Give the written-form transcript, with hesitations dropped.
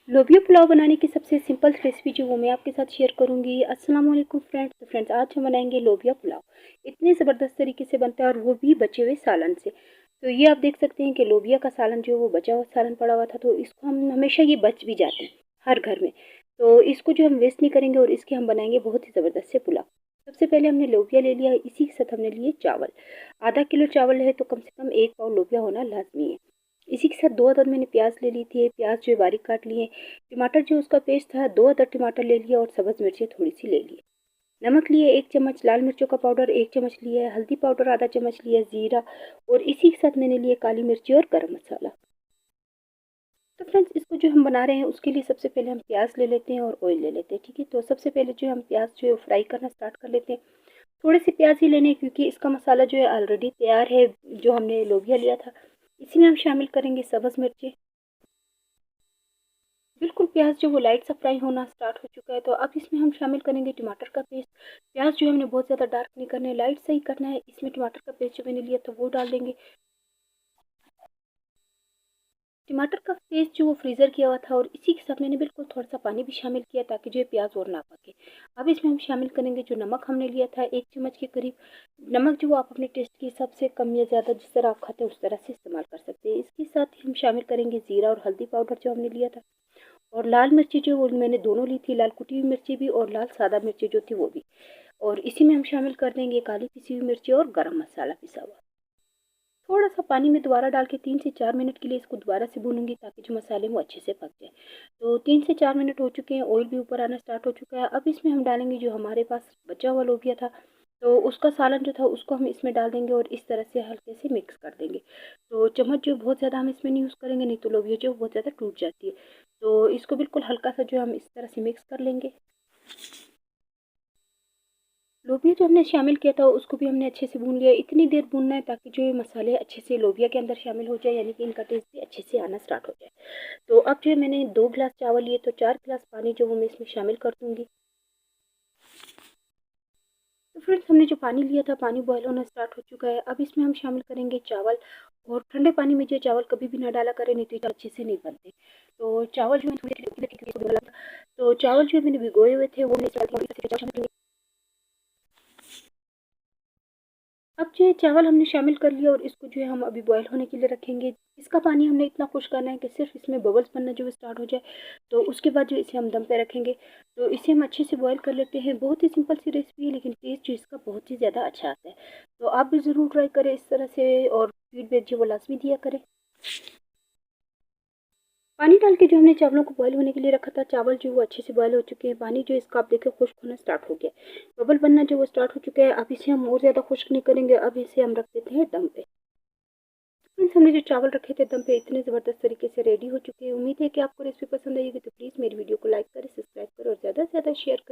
लोबिया पुलाव बनाने की सबसे सिंपल रेसिपी जो वो मैं आपके साथ शेयर करूंगी। अस्सलाम वालेकुम फ्रेंड्स। तो फ्रेंड्स आज हम बनाएंगे लोबिया पुलाव। इतने ज़बरदस्त तरीके से बनता है और वो भी बचे हुए सालन से। तो ये आप देख सकते हैं कि लोबिया का सालन जो वो बचा हुआ सालन पड़ा हुआ था, तो इसको हम हमेशा ये बच भी जाते हैं हर घर में। तो इसको जो हम वेस्ट नहीं करेंगे और इसके हम बनाएंगे बहुत ही ज़बरदस्त से पुलाव। सबसे पहले हमने लोबिया ले लिया, इसी के साथ हमने लिए चावल। आधा किलो चावल है तो कम से कम 1 पाव लोबिया होना लाजमी है। इसी के साथ 2 अदद मैंने प्याज ले ली थी, प्याज जो है बारीक काट लिए। टमाटर जो उसका पेस्ट था 2 अदद टमाटर ले लिया और सब्ज़ मिर्चें थोड़ी सी ले ली। नमक लिए 1 चम्मच, लाल मिर्चों का पाउडर 1 चम्मच लिया है, हल्दी पाउडर आधा चम्मच लिया, ज़ीरा और इसी के साथ मैंने लिए काली मिर्ची और गरम मसाला। तो फ्रेंड्स इसको जो हम बना रहे हैं उसके लिए सबसे पहले हम प्याज ले लेते हैं और ऑयल ले लेते हैं। ठीक है, तो सबसे पहले जो हम प्याज जो है फ्राई करना स्टार्ट कर लेते हैं। थोड़े से प्याज ही लेने हैं क्योंकि इसका मसाला जो है ऑलरेडी तैयार है, जो हमने लोबिया लिया था। इसी में हम शामिल करेंगे सब्ज़ मिर्चें। बिल्कुल प्याज जो वो लाइट सा फ्राई होना स्टार्ट हो चुका है, तो अब इसमें हम शामिल करेंगे टमाटर का पेस्ट। प्याज जो है हमने बहुत ज़्यादा डार्क नहीं करना है, लाइट सा ही करना है। इसमें टमाटर का पेस्ट जो मैंने लिया था वो डाल देंगे। टमाटर का पेस्ट जो वो फ्रीज़र किया हुआ था और इसी के साथ मैंने बिल्कुल थोड़ा सा पानी भी शामिल किया ताकि जो है प्याज और ना पके। अब इसमें हम शामिल करेंगे जो नमक हमने लिया था 1 चम्मच के करीब। नमक जो वो आप अपने टेस्ट के हिसाब से कम या ज़्यादा जिस तरह आप खाते हैं उस तरह से इस्तेमाल कर सकते हैं। इसके साथ ही हम शामिल करेंगे ज़ीरा और हल्दी पाउडर जो हमने लिया था। और लाल मिर्ची जो वो मैंने दोनों ली थी, लाल कुटी हुई मिर्ची भी और लाल सादा मिर्ची जो थी वो भी। और इसी में हम शामिल कर देंगे काली पिसी हुई मिर्ची और गरम मसाला पिसा हुआ। थोड़ा सा पानी में दोबारा डाल के 3 से 4 मिनट के लिए इसको दोबारा से भूनूंगी ताकि जो मसाले वो अच्छे से पक जाए। तो 3 से 4 मिनट हो चुके हैं, ऑयल भी ऊपर आना स्टार्ट हो चुका है। अब इसमें हम डालेंगे जो हमारे पास बचा हुआ लोबिया था, तो उसका सालन जो था उसको हम इसमें डाल देंगे और इस तरह से हल्के से मिक्स कर देंगे। तो चम्मच जो बहुत ज़्यादा हम इसमें नहीं यूज़ करेंगे, नहीं तो लोबिया जो बहुत ज़्यादा टूट जाती है। तो इसको बिल्कुल हल्का सा जो हम इस तरह से मिक्स कर लेंगे। लोबिया जो हमने शामिल किया था उसको भी हमने अच्छे से भून लिया। इतनी देर भूनना है ताकि जो ये मसाले अच्छे से लोबिया के अंदर शामिल हो जाए, यानी कि इनका टेस्ट भी अच्छे से आना स्टार्ट हो जाए। तो अब जो है मैंने 2 गिलास चावल लिए, तो 4 गिलास पानी जो वो मैं इसमें शामिल कर दूंगी। तो फ्रेंड्स हमने जो पानी लिया था, पानी बॉयल होना स्टार्ट हो चुका है। अब इसमें हम शामिल करेंगे चावल। और ठंडे पानी में जो चावल कभी भी ना डाला करें, नहीं तो अच्छे से नहीं बनते। तो चावल जो है तो चावल जो मैंने भिगोए हुए थे वो मैंने अब जो है चावल हमने शामिल कर लिया और इसको जो है हम अभी बॉयल होने के लिए रखेंगे। इसका पानी हमने इतना खुश करना है कि सिर्फ इसमें बबल्स बनना जो स्टार्ट हो जाए। तो उसके बाद जो इसे हम दम पे रखेंगे। तो इसे हम अच्छे से बॉयल कर लेते हैं। बहुत ही सिंपल सी रेसिपी है लेकिन टेस्ट जो इसका बहुत ही ज़्यादा अच्छा आता है। तो आप भी ज़रूर ट्राई करें इस तरह से और फीडबैक जो वो लाजमी दिया करें। पानी डाल के जो हमने चावलों को बॉयल होने के लिए रखा था, चावल जो वो अच्छे से बॉयल हो चुके हैं। पानी जो इसका आप देखिए खुश्क होना स्टार्ट हो गया, बबल बनना जो वो स्टार्ट हो चुका है। अब इसे हम और ज़्यादा खुश्क नहीं करेंगे, अब इसे हम रख देते हैं दम पे। फ्रेंड्स हमने जो चावल रखे थे दम पे इतने ज़बरदस्त तरीके से रेडी हो चुके हैं। उम्मीद है कि आपको रेसिपी पसंद आएगी, तो प्लीज़ मेरी वीडियो को लाइक करें, सब्सक्राइब करें और ज़्यादा से ज़्यादा शेयर करें।